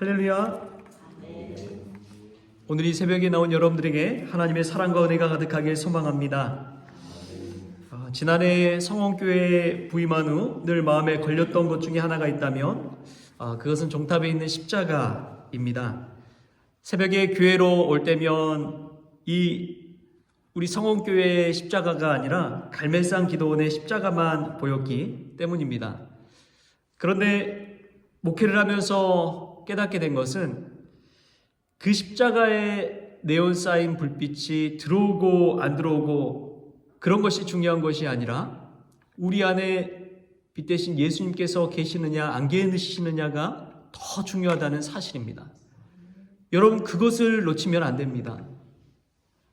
할렐루야. 오늘 이 새벽에 나온 여러분들에게 하나님의 사랑과 은혜가 가득하길 소망합니다. 지난해 성원교회에 부임한 후 늘 마음에 걸렸던 것 중에 하나가 있다면 그것은 종탑에 있는 십자가입니다. 새벽에 교회로 올 때면 우리 성원교회의 십자가가 아니라 갈멜산 기도원의 십자가만 보였기 때문입니다. 그런데 목회를 하면서 깨닫게 된 것은 그 십자가에 네온 쌓인 불빛이 들어오고 안 들어오고 그런 것이 중요한 것이 아니라 우리 안에 빛 대신 예수님께서 계시느냐 안 계시느냐가 더 중요하다는 사실입니다. 여러분, 그것을 놓치면 안 됩니다.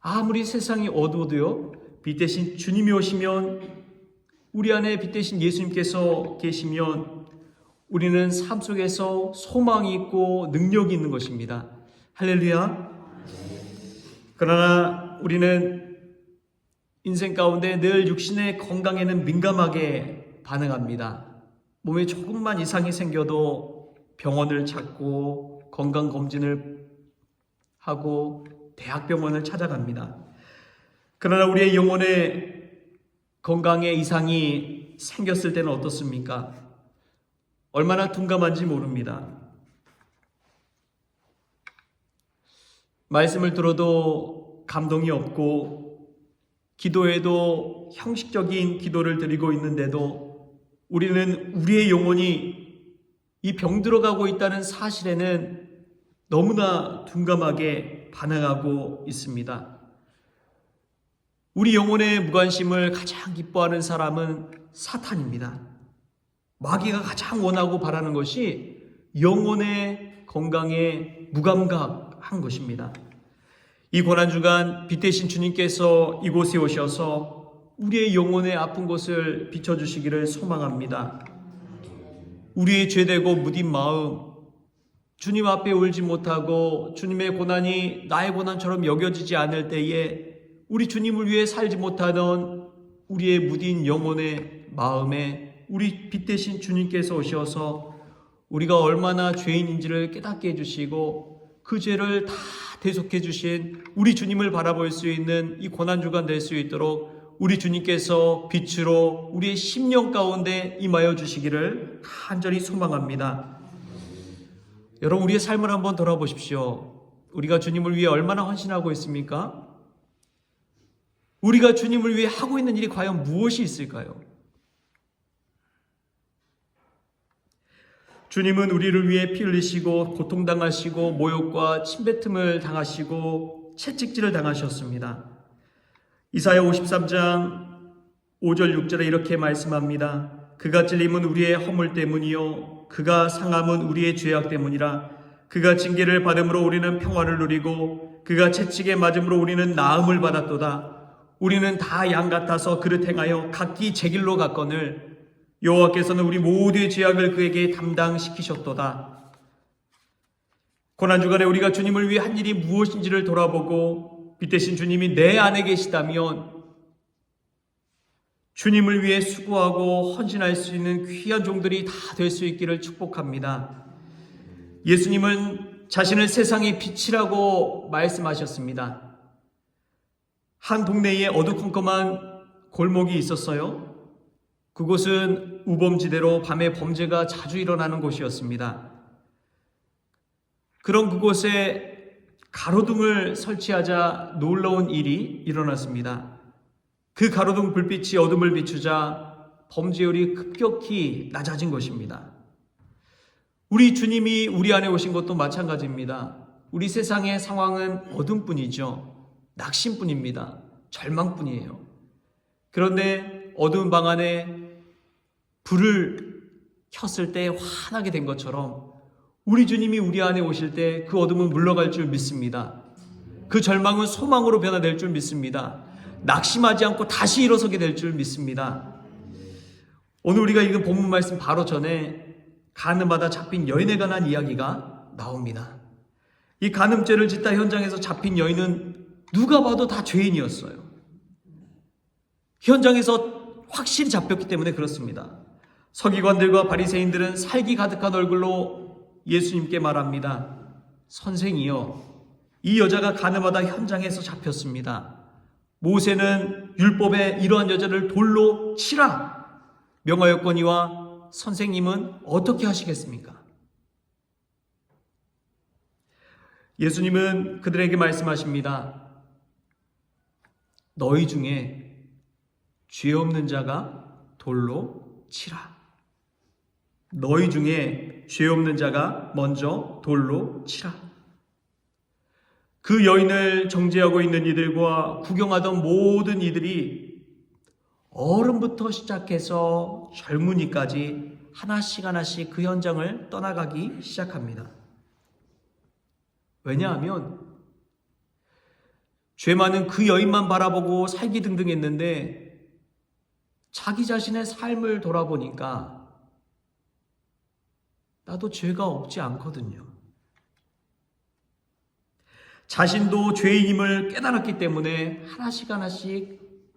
아무리 세상이 어두워도요, 빛 대신 주님이 오시면, 우리 안에 빛 대신 예수님께서 계시면 우리는 삶 속에서 소망이 있고 능력이 있는 것입니다. 할렐루야. 그러나 우리는 인생 가운데 늘 육신의 건강에는 민감하게 반응합니다. 몸에 조금만 이상이 생겨도 병원을 찾고 건강검진을 하고 대학병원을 찾아갑니다. 그러나 우리의 영혼의 건강에 이상이 생겼을 때는 어떻습니까? 얼마나 둔감한지 모릅니다. 말씀을 들어도 감동이 없고 기도에도 형식적인 기도를 드리고 있는데도 우리는 우리의 영혼이 이 병들어가고 있다는 사실에는 너무나 둔감하게 반응하고 있습니다. 우리 영혼의 무관심을 가장 기뻐하는 사람은 사탄입니다. 마귀가 가장 원하고 바라는 것이 영혼의 건강에 무감각한 것입니다. 이 고난주간 빛 대신 주님께서 이곳에 오셔서 우리의 영혼의 아픈 곳을 비춰주시기를 소망합니다. 우리의 죄되고 무딘 마음, 주님 앞에 울지 못하고 주님의 고난이 나의 고난처럼 여겨지지 않을 때에 우리 주님을 위해 살지 못하던 우리의 무딘 영혼의 마음에 우리 빛 대신 주님께서 오셔서 우리가 얼마나 죄인인지를 깨닫게 해주시고 그 죄를 다 대속해 주신 우리 주님을 바라볼 수 있는 이 고난주간 될 수 있도록 우리 주님께서 빛으로 우리의 심령 가운데 임하여 주시기를 간절히 소망합니다. 여러분, 우리의 삶을 한번 돌아보십시오. 우리가 주님을 위해 얼마나 헌신하고 있습니까? 우리가 주님을 위해 하고 있는 일이 과연 무엇이 있을까요? 주님은 우리를 위해 피 흘리시고 고통당하시고 모욕과 침뱉음을 당하시고 채찍질을 당하셨습니다. 이사야 53장 5절 6절에 이렇게 말씀합니다. 그가 찔림은 우리의 허물 때문이요 그가 상함은 우리의 죄악 때문이라. 그가 징계를 받음으로 우리는 평화를 누리고 그가 채찍에 맞음으로 우리는 나음을 받았도다. 우리는 다 양 같아서 그릇 행하여 각기 제 길로 갔거늘 여호와께서는 우리 모두의 죄악을 그에게 담당시키셨도다. 고난주간에 우리가 주님을 위해 한 일이 무엇인지를 돌아보고 빛 대신 주님이 내 안에 계시다면 주님을 위해 수고하고 헌신할 수 있는 귀한 종들이 다 될 수 있기를 축복합니다. 예수님은 자신을 세상의 빛이라고 말씀하셨습니다. 한 동네에 어두컴컴한 골목이 있었어요. 그곳은 우범지대로 밤에 범죄가 자주 일어나는 곳이었습니다. 그런 그곳에 가로등을 설치하자 놀라운 일이 일어났습니다. 그 가로등 불빛이 어둠을 비추자 범죄율이 급격히 낮아진 것입니다. 우리 주님이 우리 안에 오신 것도 마찬가지입니다. 우리 세상의 상황은 어둠뿐이죠. 낙심뿐입니다. 절망뿐이에요. 그런데 어두운 방 안에 불을 켰을 때 환하게 된 것처럼 우리 주님이 우리 안에 오실 때 그 어둠은 물러갈 줄 믿습니다. 그 절망은 소망으로 변화될 줄 믿습니다. 낙심하지 않고 다시 일어서게 될 줄 믿습니다. 오늘 우리가 읽은 본문 말씀 바로 전에 간음하다 잡힌 여인에 관한 이야기가 나옵니다. 이 간음죄를 짓다 현장에서 잡힌 여인은 누가 봐도 다 죄인이었어요. 현장에서 확실히 잡혔기 때문에 그렇습니다. 서기관들과 바리새인들은 살기 가득한 얼굴로 예수님께 말합니다. 선생이여, 이 여자가 가늠하다 현장에서 잡혔습니다. 모세는 율법에 이러한 여자를 돌로 치라 명하였거니와 선생님은 어떻게 하시겠습니까? 예수님은 그들에게 말씀하십니다. 너희 중에 죄 없는 자가 돌로 치라. 너희 중에 죄 없는 자가 먼저 돌로 치라. 그 여인을 정죄하고 있는 이들과 구경하던 모든 이들이 어른부터 시작해서 젊은이까지 하나씩 그 현장을 떠나가기 시작합니다. 왜냐하면 죄 많은 그 여인만 바라보고 살기 등등했는데 자기 자신의 삶을 돌아보니까 나도 죄가 없지 않거든요. 자신도 죄인임을 깨달았기 때문에 하나씩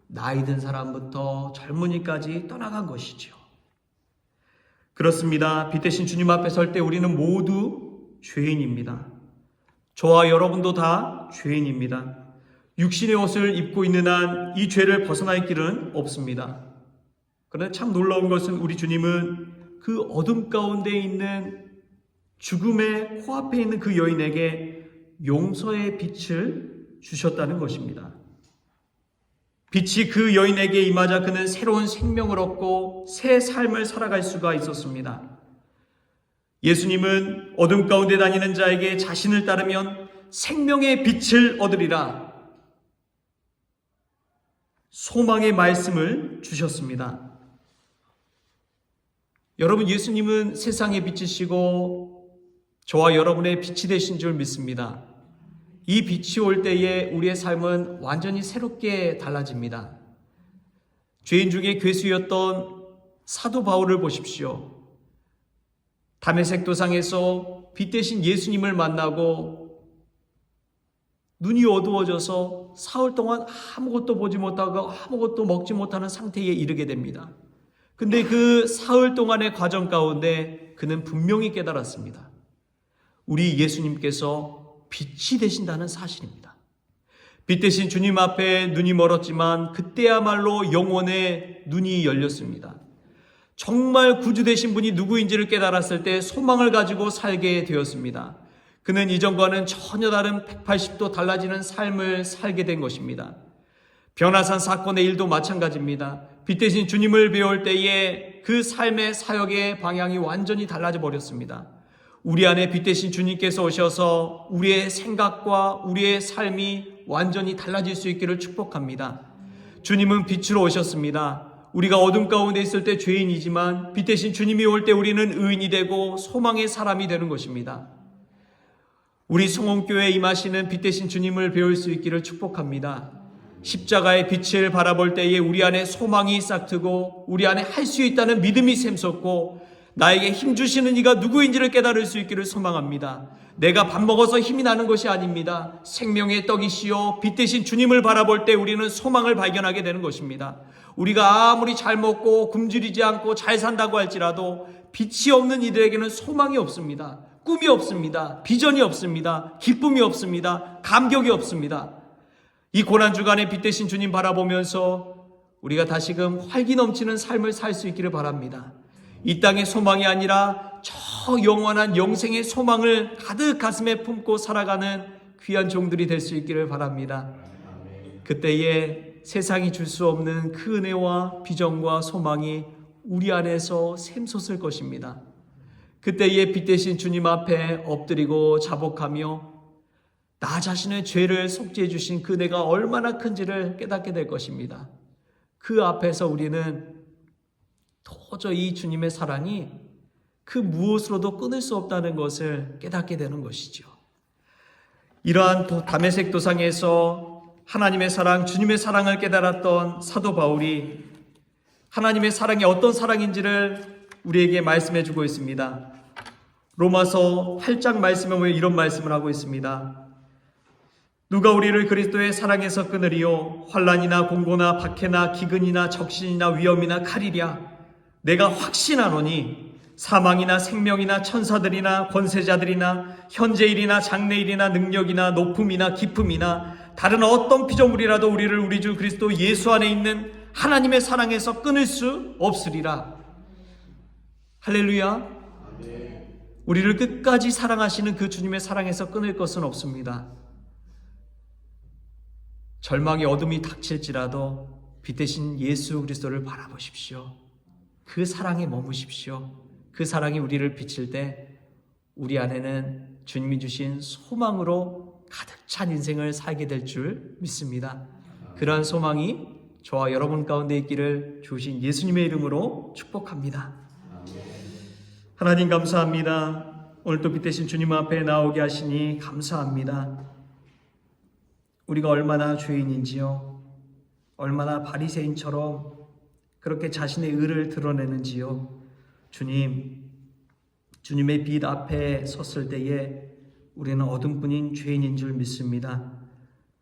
나이 든 사람부터 젊은이까지 떠나간 것이죠. 그렇습니다. 빛 대신 주님 앞에 설 때 우리는 모두 죄인입니다. 저와 여러분도 다 죄인입니다. 육신의 옷을 입고 있는 한 이 죄를 벗어날 길은 없습니다. 그런데 참 놀라운 것은 우리 주님은 그 어둠 가운데 있는 죽음의 코앞에 있는 그 여인에게 용서의 빛을 주셨다는 것입니다. 빛이 그 여인에게 임하자 그는 새로운 생명을 얻고 새 삶을 살아갈 수가 있었습니다. 예수님은 어둠 가운데 다니는 자에게 자신을 따르면 생명의 빛을 얻으리라 소망의 말씀을 주셨습니다. 여러분, 예수님은 세상의 빛이시고 저와 여러분의 빛이 되신 줄 믿습니다. 이 빛이 올 때에 우리의 삶은 완전히 새롭게 달라집니다. 죄인 중에 괴수였던 사도 바울을 보십시오. 다메섹 도상에서 빛 대신 예수님을 만나고 눈이 어두워져서 사흘 동안 아무것도 보지 못하고 아무것도 먹지 못하는 상태에 이르게 됩니다. 근데 그 사흘 동안의 과정 가운데 그는 분명히 깨달았습니다. 우리 예수님께서 빛이 되신다는 사실입니다. 빛 대신 주님 앞에 눈이 멀었지만 그때야말로 영혼의 눈이 열렸습니다. 정말 구주 되신 분이 누구인지를 깨달았을 때 소망을 가지고 살게 되었습니다. 그는 이전과는 전혀 다른 180도 달라지는 삶을 살게 된 것입니다. 변화산 사건의 일도 마찬가지입니다. 빛 대신 주님을 배울 때에 그 삶의 사역의 방향이 완전히 달라져 버렸습니다. 우리 안에 빛 대신 주님께서 오셔서 우리의 생각과 우리의 삶이 완전히 달라질 수 있기를 축복합니다. 주님은 빛으로 오셨습니다. 우리가 어둠 가운데 있을 때 죄인이지만 빛 대신 주님이 올 때 우리는 의인이 되고 소망의 사람이 되는 것입니다. 우리 송원교회에 임하시는 빛 대신 주님을 배울 수 있기를 축복합니다. 십자가의 빛을 바라볼 때에 우리 안에 소망이 싹트고 우리 안에 할 수 있다는 믿음이 샘솟고 나에게 힘주시는 이가 누구인지를 깨달을 수 있기를 소망합니다. 내가 밥 먹어서 힘이 나는 것이 아닙니다. 생명의 떡이시요 빛 대신 주님을 바라볼 때 우리는 소망을 발견하게 되는 것입니다. 우리가 아무리 잘 먹고 굶주리지 않고 잘 산다고 할지라도 빛이 없는 이들에게는 소망이 없습니다. 꿈이 없습니다. 비전이 없습니다. 기쁨이 없습니다. 감격이 없습니다. 이 고난주간에 빛 대신 주님 바라보면서 우리가 다시금 활기 넘치는 삶을 살 수 있기를 바랍니다. 이 땅의 소망이 아니라 저 영원한 영생의 소망을 가득 가슴에 품고 살아가는 귀한 종들이 될 수 있기를 바랍니다. 그때에 세상이 줄 수 없는 그 은혜와 비전과 소망이 우리 안에서 샘솟을 것입니다. 그때에 빛 대신 주님 앞에 엎드리고 자복하며 나 자신의 죄를 속죄해 주신 그 은혜가 얼마나 큰지를 깨닫게 될 것입니다. 그 앞에서 우리는 도저히 주님의 사랑이 그 무엇으로도 끊을 수 없다는 것을 깨닫게 되는 것이죠. 이러한 다메섹 도상에서 하나님의 사랑, 주님의 사랑을 깨달았던 사도 바울이 하나님의 사랑이 어떤 사랑인지를 우리에게 말씀해 주고 있습니다. 로마서 8장 말씀에 보면 이런 말씀을 하고 있습니다. 누가 우리를 그리스도의 사랑에서 끊으리요? 환난이나 공고나 박해나 기근이나 적신이나 위험이나 칼이랴. 내가 확신하노니 사망이나 생명이나 천사들이나 권세자들이나 현재일이나 장래일이나 능력이나 높음이나 깊음이나 다른 어떤 피조물이라도 우리를 우리 주 그리스도 예수 안에 있는 하나님의 사랑에서 끊을 수 없으리라. 할렐루야. 우리를 끝까지 사랑하시는 그 주님의 사랑에서 끊을 것은 없습니다. 절망의 어둠이 닥칠지라도 빛 대신 예수 그리스도를 바라보십시오. 그 사랑에 머무십시오. 그 사랑이 우리를 비칠 때 우리 안에는 주님이 주신 소망으로 가득 찬 인생을 살게 될 줄 믿습니다. 그러한 소망이 저와 여러분 가운데 있기를 주신 예수님의 이름으로 축복합니다. 하나님 감사합니다. 오늘도 빛 대신 주님 앞에 나오게 하시니 감사합니다. 우리가 얼마나 죄인인지요, 얼마나 바리새인처럼 그렇게 자신의 의를 드러내는지요. 주님의 빛 앞에 섰을 때에 우리는 어둠뿐인 죄인인 줄 믿습니다.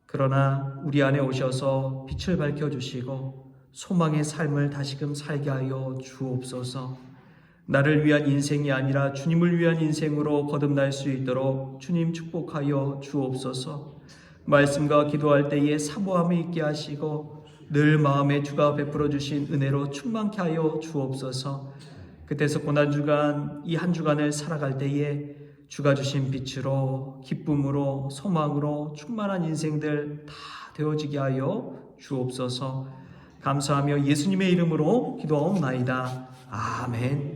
그러나 우리 안에 오셔서 빛을 밝혀주시고 소망의 삶을 다시금 살게 하여 주옵소서. 나를 위한 인생이 아니라 주님을 위한 인생으로 거듭날 수 있도록 주님 축복하여 주옵소서. 말씀과 기도할 때에 사모함이 있게 하시고 늘 마음에 주가 베풀어 주신 은혜로 충만케 하여 주옵소서. 그때서 고난주간 이 한 주간을 살아갈 때에 주가 주신 빛으로 기쁨으로 소망으로 충만한 인생들 다 되어지게 하여 주옵소서. 감사하며 예수님의 이름으로 기도하옵나이다. 아멘.